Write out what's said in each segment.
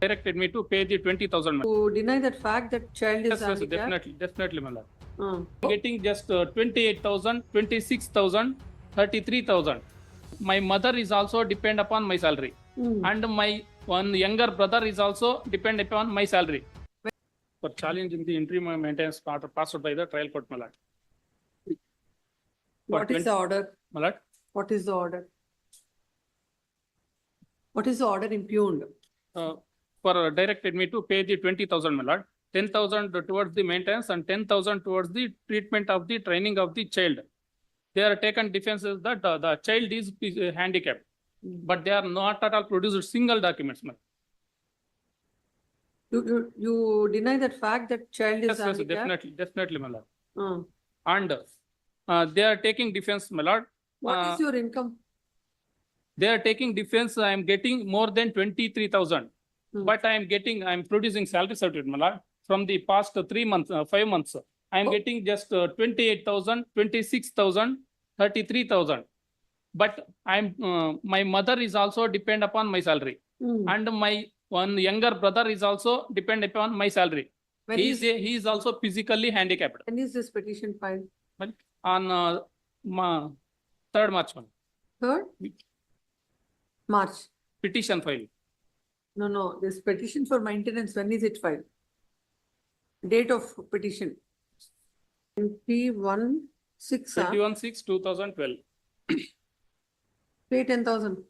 directed me to pay the 20,000. To deny that fact that child is Yes, handicapped? definitely, my lord. Mm. Getting just 28,000, 26,000, 33,000. My mother is also depend upon my salary, and my one younger brother is also depend upon my salary. For challenging the interim maintenance order passed by the trial court, my lord. What is the order? My lord? What is the order? What is the order impugned? For directed me to pay the 20,000, my lord. 10,000 towards the maintenance and 10,000 towards the treatment of the training of the child. They are taken defenses that the child is handicapped, but they are not at all produced single documents, ma'am. You deny that fact that child is handicapped? Definitely, my lord. And they are taking defense, my lord. What is your income? They are taking defense. I am getting more than 23,000, but I am producing salary certificate, my lord. From the past 3 months, 5 months, I am getting just 28,000, 26,000, 33,000. But my mother is also depend upon my salary, and my one younger brother is also depend upon my salary. He is also physically handicapped. When is this petition filed? On 3rd March. 3rd March. Petition file. No. This petition for maintenance, when is it filed? Date of petition. 21/6/2012. Pay 10,000.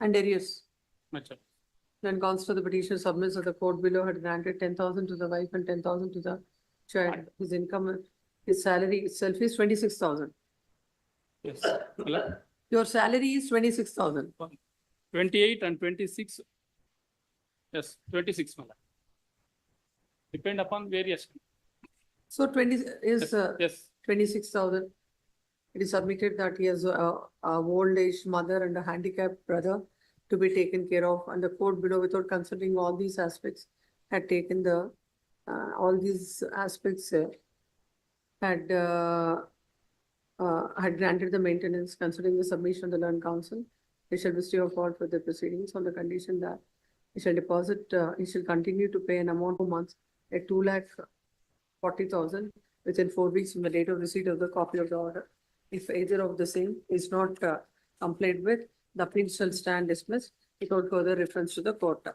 And arrears. Then consider the petition submits that the court below had granted 10,000 to the wife and 10,000 to the child. His income, his salary itself is 26,000. Yes. Your salary is 26,000. 28 and 26. Yes, 26. Depend upon various. So 20 is yes. 26,000. It is submitted that he has a old age mother and a handicapped brother to be taken care of, and the court below, without considering all these aspects, had taken the all these aspects had granted the maintenance, considering the submission of the learned counsel. He shall be stay of fault for the proceedings on the condition that he shall deposit, he shall continue to pay an amount per month at 2,40,000 within 4 weeks from the date of receipt of the copy of the order. If either of the same is not complied with, the appeal shall stand dismissed without further reference to the court.